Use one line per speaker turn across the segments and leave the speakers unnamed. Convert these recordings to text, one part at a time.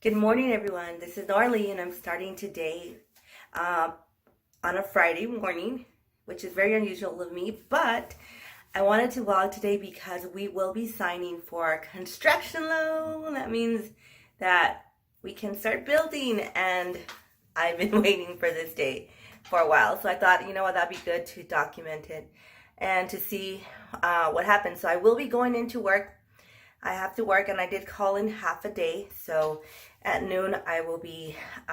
Good morning, everyone. This is Darlene, and I'm starting today on a Friday morning, which is very unusual of me, but I wanted to vlog today because we will be signing for a construction loan. That means that we can start building, and I've been waiting for this day for a while. So I thought, you know what, that'd be good to document it and to see what happens. So I will be going into work. I have to work, and I did call in half a day, so at noon I will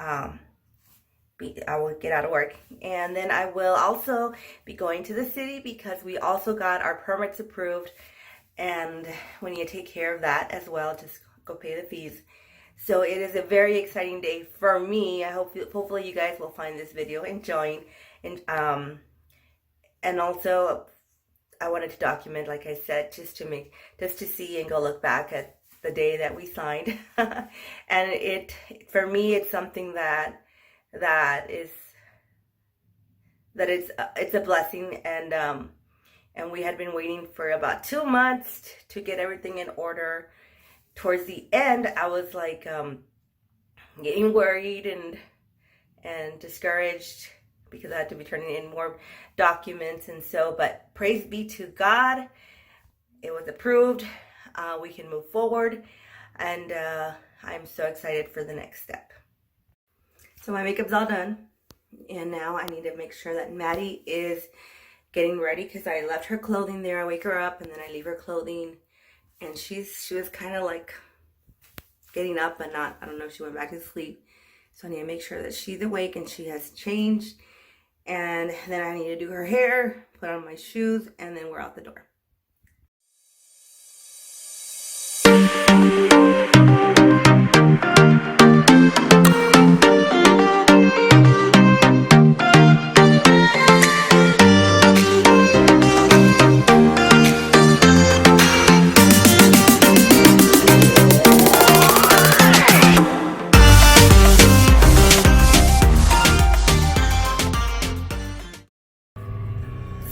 I will get out of work, and then I will also be going to the city because we also got our permits approved, and we need to take care of that as well. Just go pay the fees. So it is a very exciting day for me. Hopefully you guys will find this video enjoying, and also I wanted to document, like I said, just to see and go look back at the day that we signed. And for me, it's something it's a blessing, and we had been waiting for about 2 months to get everything in order. Towards the end, I was like getting worried and discouraged, because I had to be turning in more documents, and so, but praise be to God, it was approved. We can move forward, and I'm so excited for the next step. So my makeup's all done, and now I need to make sure that Maddie is getting ready, because I left her clothing there. I wake her up, and then I leave her clothing, and she was kind of like getting up, but not, I don't know if she went back to sleep. So I need to make sure that she's awake and she has changed. And then I need to do her hair, put on my shoes, and then we're out the door.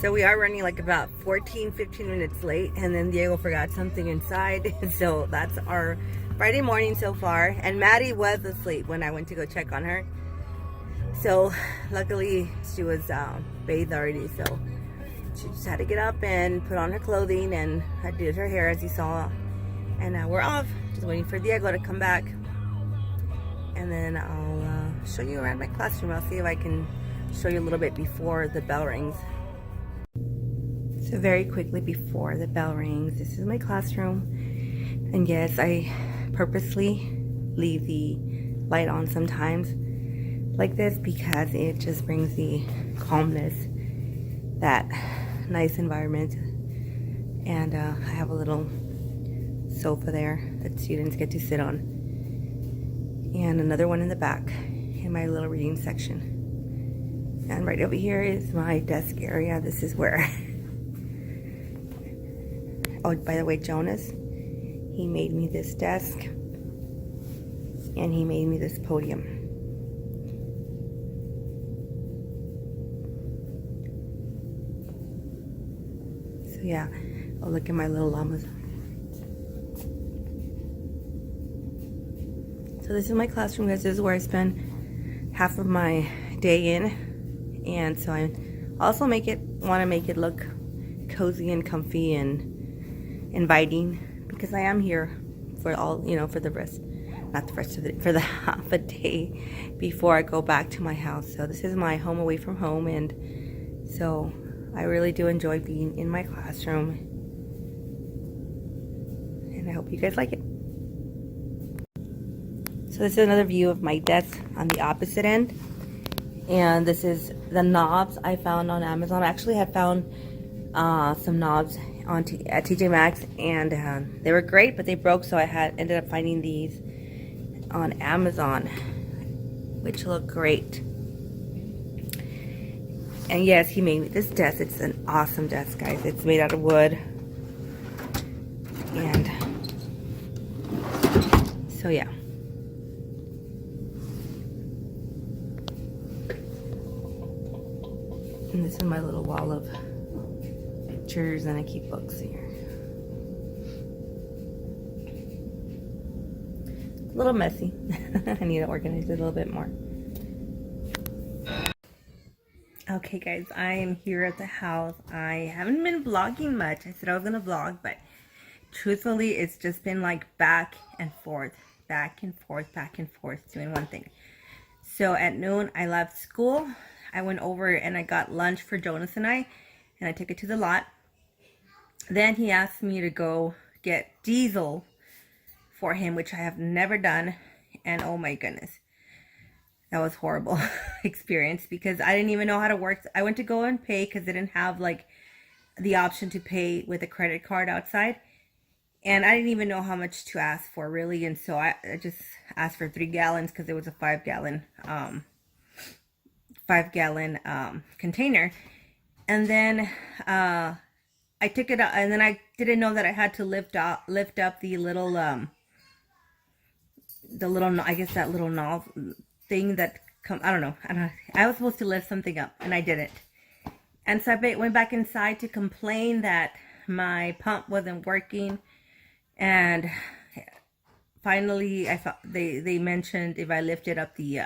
So we are running like about 15 minutes late, and then Diego forgot something inside. So that's our Friday morning so far. And Maddie was asleep when I went to go check on her. So luckily she was bathed already, so she just had to get up and put on her clothing, and I did her hair as you saw. And now we're off, just waiting for Diego to come back. And then I'll show you around my classroom. I'll see if I can show you a little bit before the bell rings. So very quickly before the bell rings, this is my classroom. And yes, I purposely leave the light on sometimes like this, because it just brings the calmness, that nice environment. And I have a little sofa there that students get to sit on, and another one in the back in my little reading section. And right over here is my desk area. This is where oh, by the way, Jonas, he made me this desk, and he made me this podium. So yeah, oh, look at my little llamas. So this is my classroom, guys. This is where I spend half of my day in, and so I also want to make it look cozy and comfy and inviting, because I am here for all, for the rest, not the rest of the, for the half a day before I go back to my house. So this is my home away from home, and so I really do enjoy being in my classroom, and I hope you guys like it. So this is another view of my desk on the opposite end, and this is the knobs I found on Amazon. I actually had found some knobs at TJ Maxx, and they were great, but they broke, so I ended up finding these on Amazon, which look great. And yes, he made me this desk. It's an awesome desk, guys. It's made out of wood, and so yeah. And this is my little wall of pictures, and I keep books here. little messy. I need to organize it a little bit more. Okay guys, I am here at the house. I haven't been vlogging much. I said I was gonna vlog, but truthfully it's just been like back and forth doing one thing. So at noon I left school. I went over and I got lunch for Jonas and I took it to the lot. Then he asked me to go get diesel for him, which I have never done, and oh my goodness, that was horrible experience because I didn't even know how to work. I went to go and pay because they didn't have like the option to pay with a credit card outside, and I didn't even know how much to ask for really, and so I just asked for 3 gallons because it was a 5-gallon container. And then I took it out, and then I didn't know that I had to lift up the little I guess that little nozzle thing that I don't know. I was supposed to lift something up and I didn't. And so I went back inside to complain that my pump wasn't working, and finally they mentioned if I lifted up the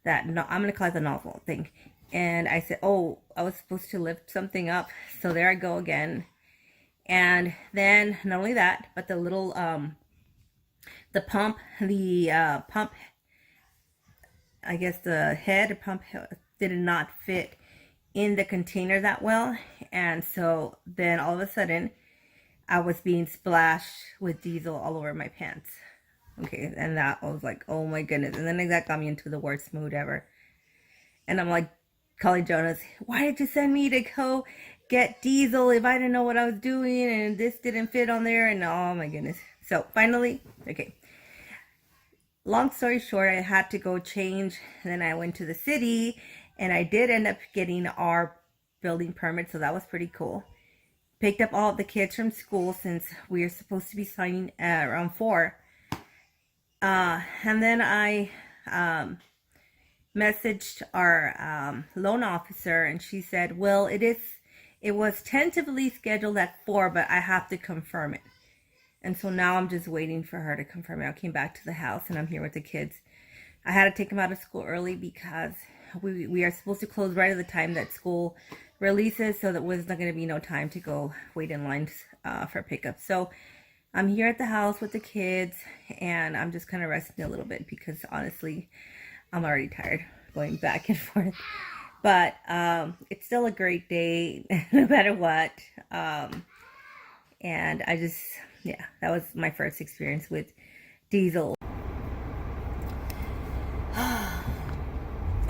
I'm gonna call it the nozzle thing. And I said, oh, I was supposed to lift something up. So there I go again. And then not only that, but the little the pump, I guess the head pump did not fit in the container that well. And so then all of a sudden I was being splashed with diesel all over my pants. Okay, and that I was like, oh my goodness. And then that got me into the worst mood ever. And I'm like calling Jonas, why did you send me to go get diesel if I didn't know what I was doing and this didn't fit on there? And oh my goodness. So finally, okay, long story short, I had to go change. And then I went to the city and I did end up getting our building permit. So that was pretty cool. Picked up all of the kids from school since we are supposed to be signing around 4. And then I messaged our loan officer, and she said, well, it was tentatively scheduled at 4, but I have to confirm it. And so now I'm just waiting for her to confirm it. I came back to the house and I'm here with the kids. I had to take them out of school early because we are supposed to close right at the time that school releases, so that was not going to be no time to go wait in lines for pickup. So I'm here at the house with the kids, and I'm just kind of resting a little bit because honestly, I'm already tired going back and forth. But it's still a great day, no matter what. And I just, yeah, that was my first experience with diesel.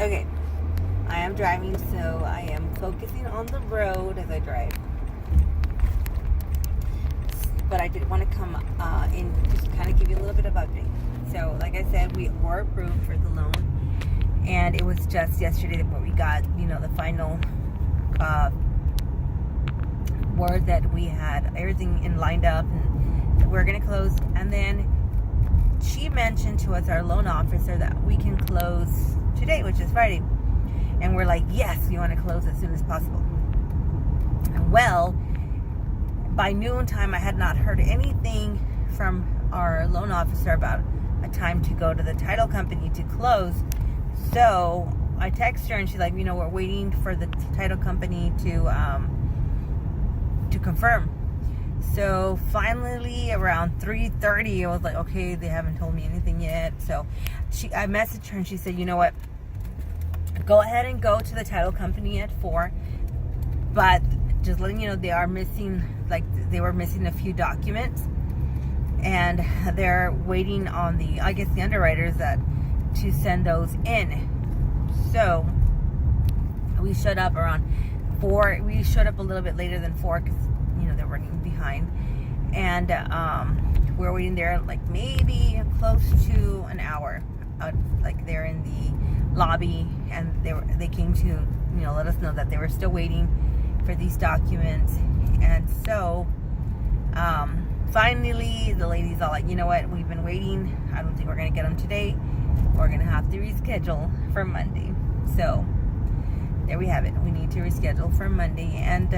Okay, I am driving, so I am focusing on the road as I drive. But I did want to come in just kind of give you a little bit of update. So like I said, we were approved for the loan, and it was just yesterday that we got, you know, the final word that we had everything in lined up and that we're gonna close. And then she mentioned to us, our loan officer, that we can close today, which is Friday. And we're like, yes, we want to close as soon as possible. Well, by noontime, I had not heard anything from our loan officer about a time to go to the title company to close. So I text her and she's like, you know, we're waiting for the title company to confirm. So finally around 3:30, I was like, okay, they haven't told me anything yet. So I messaged her and she said, you know what, go ahead and go to the title company at 4, but just letting you know, they are missing, like they were missing a few documents, and they're waiting on the, I guess, the underwriters to send those in. So we showed up around 4. We showed up a little bit later than 4 because, you know, they're running behind, and we're waiting there like maybe close to an hour. Like they're in the lobby, and they came to, you know, let us know that they were still waiting for these documents. And so finally the lady's all like, you know what, we've been waiting, I don't think we're gonna get them today, we're gonna have to reschedule for Monday. So there we have it, we need to reschedule for Monday. And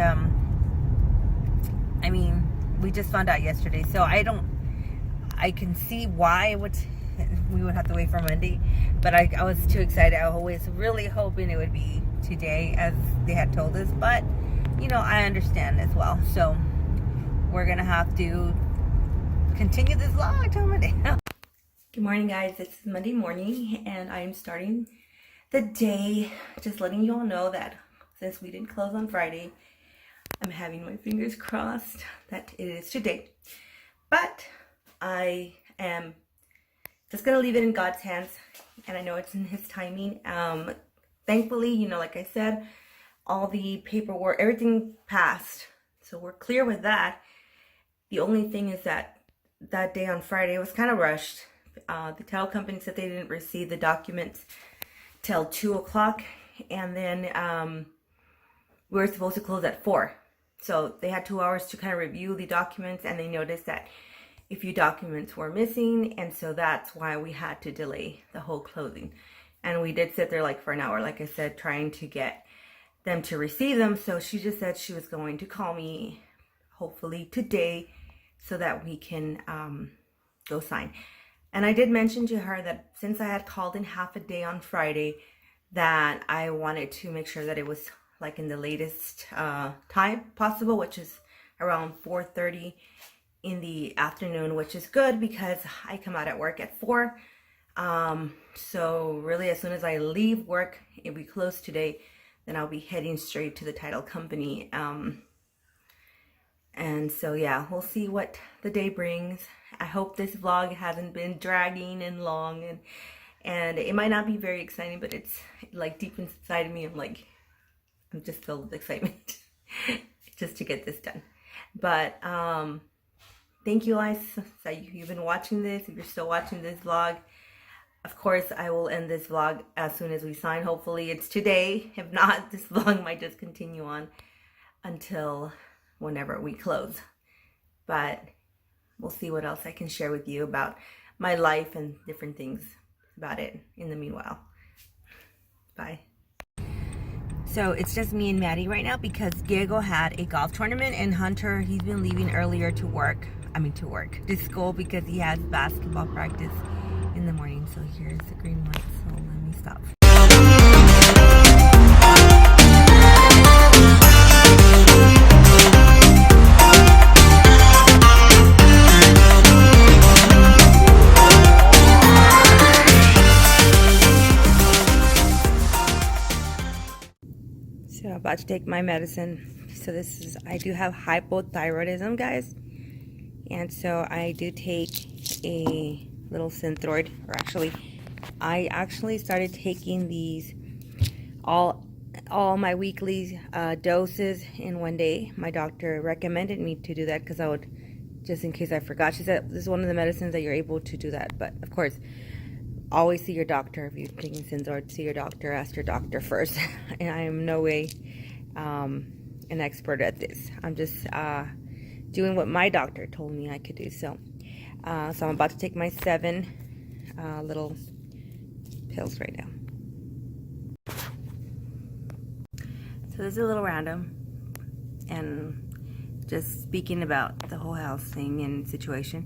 I mean, we just found out yesterday, so I can see why it would we would have to wait for Monday. But I was too excited. I was really hoping it would be today, as they had told us. But, you know, I understand as well. So we're going to have to continue this vlog till Monday. Good morning, guys. It's Monday morning, and I am starting the day just letting you all know that since we didn't close on Friday, I'm having my fingers crossed that it is today. But I am just gonna leave it in God's hands, and I know it's in His timing. Thankfully, you know, like I said, all the paperwork, everything passed, so we're clear with that. The only thing is that day on Friday, it was kind of rushed. The title company said they didn't receive the documents till 2 o'clock, and then we were supposed to close at 4. So they had 2 hours to kind of review the documents, and they noticed that a few documents were missing, and so that's why we had to delay the whole closing. And we did sit there like for an hour, like I said, trying to get them to receive them. So she just said she was going to call me hopefully today so that we can go sign. And I did mention to her that since I had called in half a day on Friday, that I wanted to make sure that it was like in the latest time possible, which is around 4:30 in the afternoon, which is good because I come out at work at 4. So really, as soon as I leave work, if we close today, then I'll be heading straight to the title company. And so yeah, we'll see what the day brings. I hope this vlog hasn't been dragging and long, and it might not be very exciting, but it's like deep inside of me, I'm just filled with excitement just to get this done. But thank you guys that you've been watching this. If you're still watching this vlog, of course I will end this vlog as soon as we sign. Hopefully it's today. If not, this vlog might just continue on until whenever we close. But we'll see what else I can share with you about my life and different things about it in the meanwhile. Bye. So it's just me and Maddie right now because Diego had a golf tournament, and Hunter, he's been leaving earlier to school because he has basketball practice in the morning. So here's the green light, so let me stop. So I'm about to take my medicine. So I do have hypothyroidism, guys. And so I do take a little Synthroid, or I actually started taking these, all my weekly doses in one day. My doctor recommended me to do that because I would, just in case I forgot. She said this is one of the medicines that you're able to do that. But of course, always see your doctor. If you're taking Synthroid, see your doctor, ask your doctor first. And I am no way an expert at this. I'm just doing what my doctor told me I could do. So I'm about to take my 7 little pills right now. So this is a little random, and just speaking about the whole house thing and situation.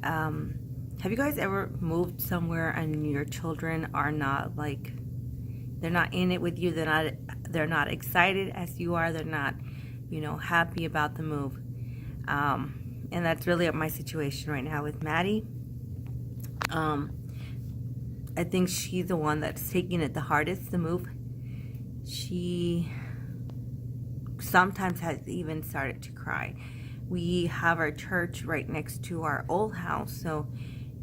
Have you guys ever moved somewhere and your children are not they're not in it with you? They're not excited as you are. They're not, happy about the move. And that's really my situation right now with Maddie. I think she's the one that's taking it the hardest, the move. She sometimes has even started to cry. We have our church right next to our old house, so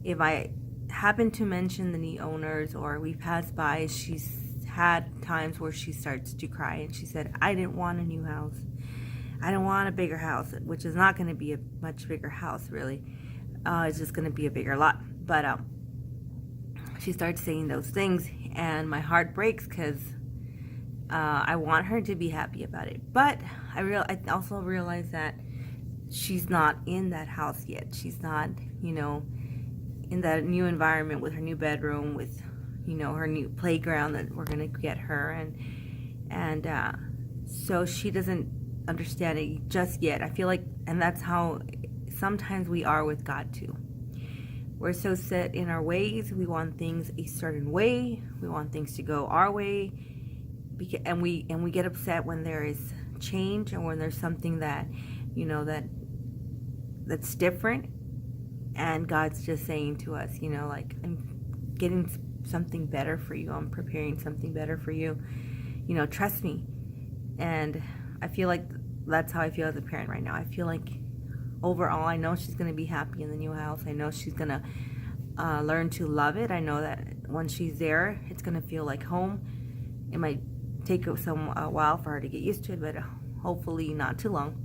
if I happen to mention the new owners or we pass by, she's had times where she starts to cry, and she said, I didn't want a new house. I don't want a bigger house, which is not going to be a much bigger house, really. It's just going to be a bigger lot. But she starts saying those things, and my heart breaks because I want her to be happy about it. But I also realize that she's not in that house yet. She's not, in that new environment with her new bedroom, with, her new playground that we're going to get her. And so she doesn't understand it just yet. I feel like, and that's how sometimes we are with God too. we're so set in our ways. We want things a certain way. We want things to go our way. And we get upset when there is change, and when there's something that, you know, that's different. And God's just saying to us, you know, like, I'm getting something better for you. I'm preparing something better for you. You know, trust me. And I feel like that's how I feel as a parent right now. I feel like overall, I know she's going to be happy in the new house. I know she's going to learn to love it. I know that when she's there, it's going to feel like home. It might take a while for her to get used to it, but hopefully not too long.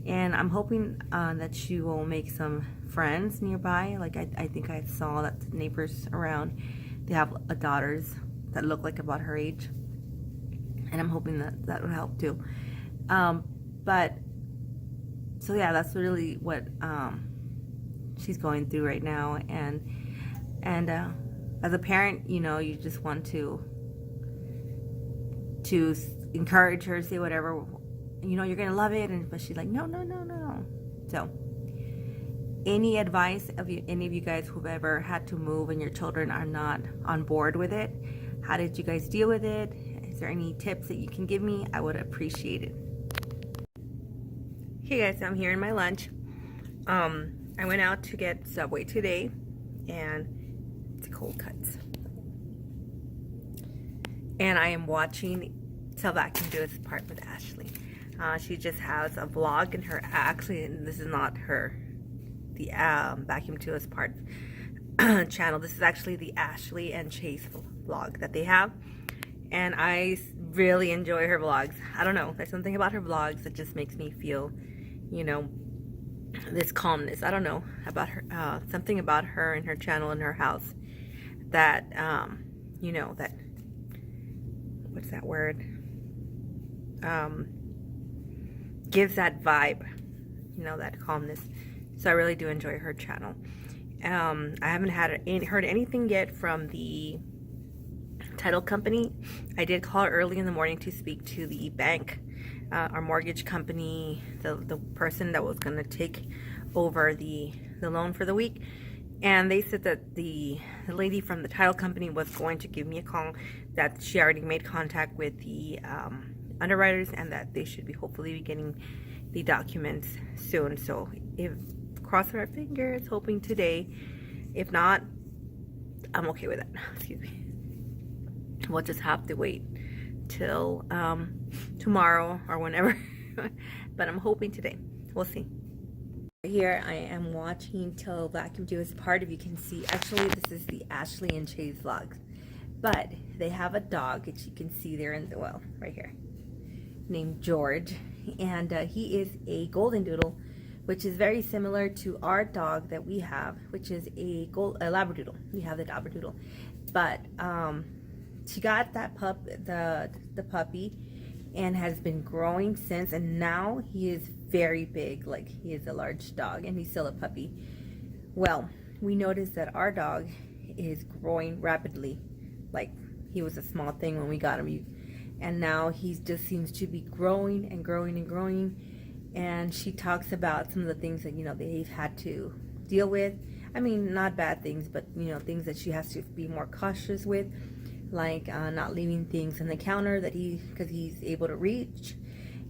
And I'm hoping that she will make some friends nearby. Like, I think I saw that the neighbors around, they have daughters that look like about her age. And I'm hoping that would help too. So yeah, that's really what she's going through right now. And as a parent, you know, you just want to encourage her, say whatever, you know, you're gonna love it. But she's like, no. So any advice of any of you guys who've ever had to move and your children are not on board with it, how did you guys deal with it? Is there any tips that you can give me? I would appreciate it. Hey guys, I'm here in my lunch. I went out to get Subway today, and it's cold cuts. And I am watching Tell Vacuum do its part with Ashley. She just has a vlog in her, actually, and this is not the Vacuum to Us Part channel. This is actually the Ashley and Chase vlog that they have. And I really enjoy her vlogs. I don't know, there's something about her vlogs that just makes me feel, you know, this calmness. I don't know, about her, something about her and her channel and her house that, you know, that, what's that word? Gives that vibe, you know, that calmness. So I really do enjoy her channel. I haven't heard anything yet from the title company. I did call early in the morning to speak to the bank, our mortgage company, the person that was going to take over the loan for the week. And they said that the lady from the title company was going to give me a call, that she already made contact with the underwriters, and that they should be hopefully be getting the documents soon. So if cross our fingers, hoping today. If not, I'm okay with that. Excuse me. We'll just have to wait till tomorrow or whenever. But I'm hoping today. We'll see. Here I am watching Till Vacuum do its part. If you can see, actually this is the Ashley and Chase vlogs. But they have a dog, which you can see there in the, well, right here, named George. And he is a golden doodle, which is very similar to our dog that we have, which is a labradoodle. We have the labradoodle. But she got that the puppy, and has been growing since, and now he is very big. Like, he is a large dog, and he's still a puppy. Well, we noticed that our dog is growing rapidly. Like, he was a small thing when we got him, and now he just seems to be growing and growing and growing. And she talks about some of the things that, you know, they've had to deal with. I mean, not bad things, but, you know, things that she has to be more cautious with, like not leaving things on the counter that because he's able to reach.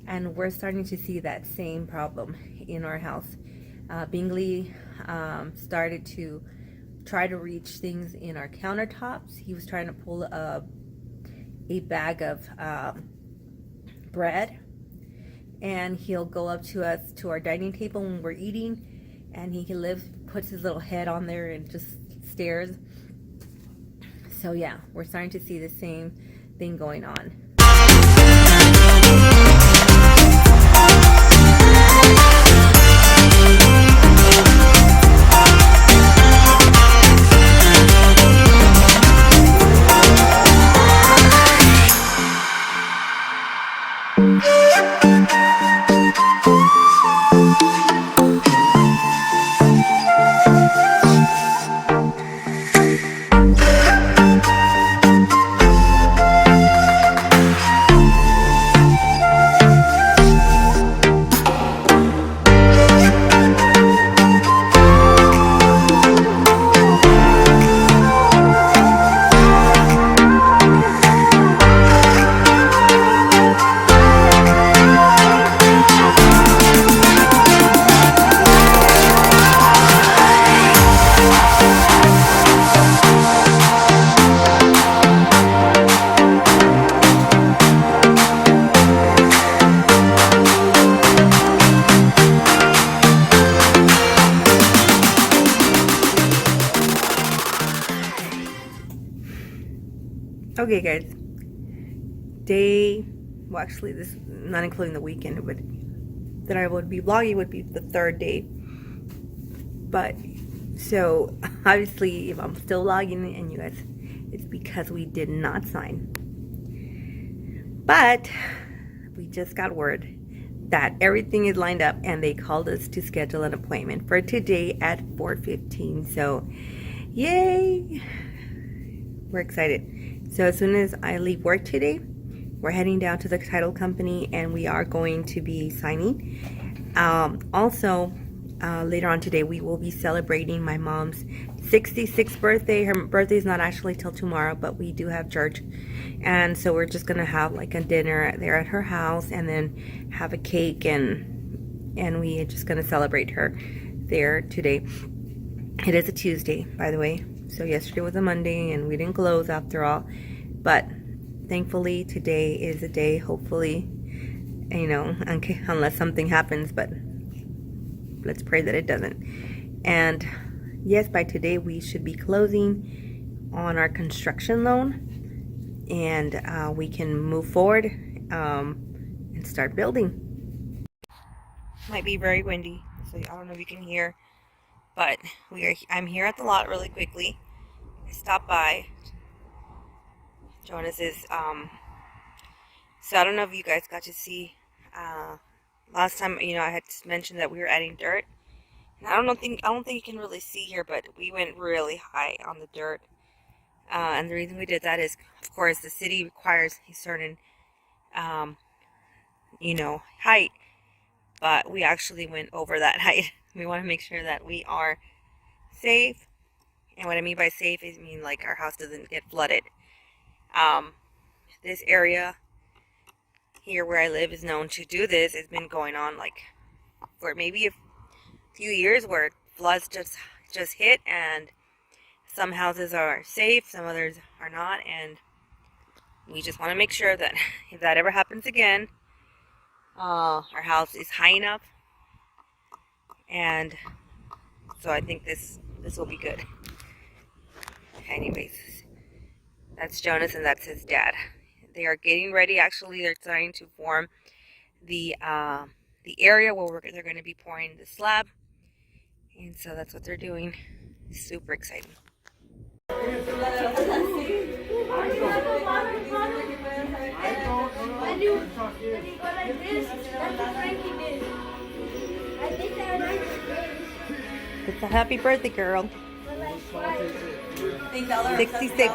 And we're starting to see that same problem in our house. Bingley started to try to reach things in our countertops. He was trying to pull a bag of bread, and he'll go up to us to our dining table when we're eating, and he puts his little head on there and just stares. So yeah, we're starting to see the same thing going on. Okay, guys. Well, actually, this not including the weekend, but that I would be vlogging would be the third day. But so obviously, if I'm still vlogging and you guys, it's because we did not sign. But we just got word that everything is lined up, and they called us to schedule an appointment for today at 4:15. So, yay! We're excited. So as soon as I leave work today, we're heading down to the title company, and we are going to be signing. Also, later on today, we will be celebrating my mom's 66th birthday. Her birthday is not actually till tomorrow, but we do have church. And so we're just going to have like a dinner there at her house, and then have a cake, and we are just going to celebrate her there today. It is a Tuesday, by the way. So yesterday was a Monday, and we didn't close after all. But thankfully, today is a day, hopefully, you know, unless something happens, but let's pray that it doesn't. And yes, by today, we should be closing on our construction loan, and we can move forward and start building. Might be very windy, so I don't know if you can hear, but I'm here at the lot really quickly. I stopped by. Jonas is, so I don't know if you guys got to see, last time, you know, I had mentioned that we were adding dirt. And I don't think you can really see here, but we went really high on the dirt. And the reason we did that is, of course, the city requires a certain, you know, height, but we actually went over that height. We want to make sure that we are safe. And what I mean by safe is, like our house doesn't get flooded. This area here where I live is known to do this. It's been going on like for maybe a few years, where floods just hit, and some houses are safe, some others are not, and we just want to make sure that if that ever happens again, our house is high enough. And so I think this will be good. Anyways, that's Jonas, and that's his dad. They are getting ready. Actually, they're starting to form the area where they're going to be pouring the slab, and so that's what they're doing. Super exciting. It's a happy birthday, girl. 66.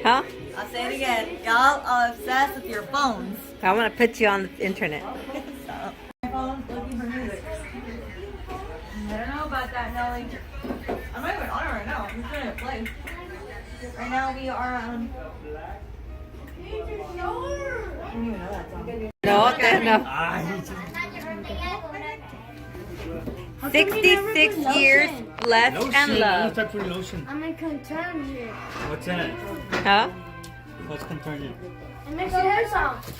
Huh?
I'll say it again. Y'all are obsessed with your phones.
I want to put you on the internet.
My phone's looking for music. I don't know about that, Nelly. I'm not even on it right now. I'm just trying to play. Right now we are on. I don't even know that song.
No. 66 years, blessed and loved.
I'm in contagion.
What's that?
Huh?
What's contagion?
It makes your hair soft.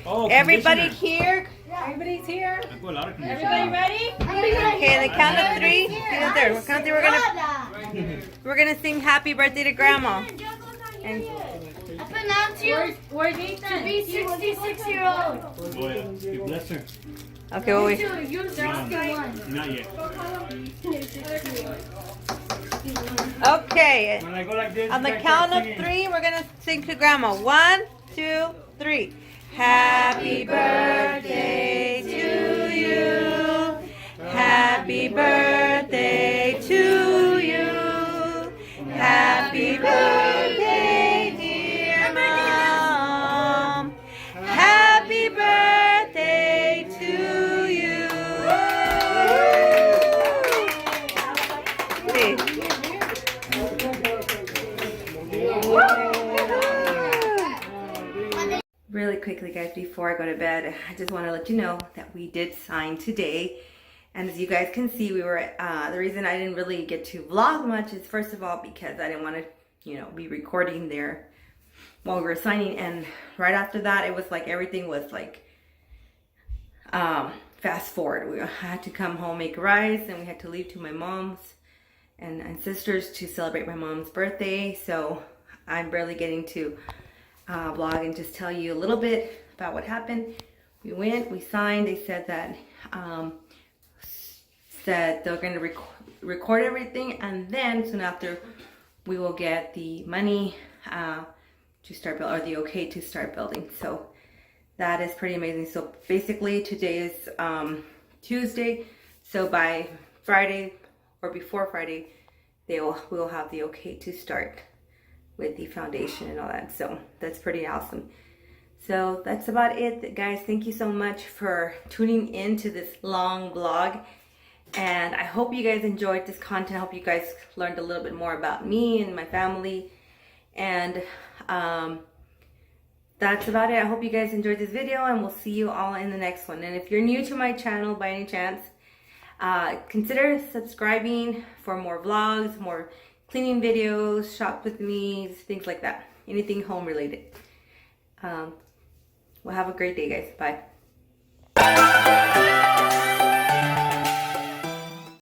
Oh,
Everybody
conditioner.
here?
Everybody's here.
I put a lot of conditioner.
Everybody ready?
Okay, the count of three. Count of three. We're gonna sing Happy Birthday to Grandma. And
I pronounce you
Where's
to
Ethan?
be 66-year-old.
Oh, yeah. You bless her.
okay, well,
You're 61.
Not yet.
okay.
When I go like this,
On the
you guys
count
start
of
singing.
3, we're gonna sing to Grandma. 1, 2, 3. Happy birthday to you. Happy birthday to you. Happy birthday, dear Mom. Happy birthday to you. Really quickly, guys, before I go to bed, I just want to let you know that we did sign today. And as you guys can see, we were, the reason I didn't really get to vlog much is, first of all, because I didn't want to, you know, be recording there while we were signing. And right after that, it was like everything was like, fast forward. We had to come home, make rice, and we had to leave to my mom's and sisters to celebrate my mom's birthday. So I'm barely getting to vlog and just tell you a little bit about what happened. We went, we signed. They said that they're going to record everything, and then soon after we will get the money to start building, or the okay to start building. So that is pretty amazing. So basically today is Tuesday, so by Friday or before Friday we'll have the okay to start with the foundation and all that. So that's pretty awesome. So that's about it, guys. Thank you so much for tuning in to this long vlog, and I hope you guys enjoyed this content. I hope you guys learned a little bit more about me and my family, and that's about it. I hope you guys enjoyed this video, and we'll see you all in the next one. And if you're new to my channel by any chance, consider subscribing for more vlogs, more cleaning videos, shop with me, things like that. Anything home related. Well, have a great day, guys. Bye.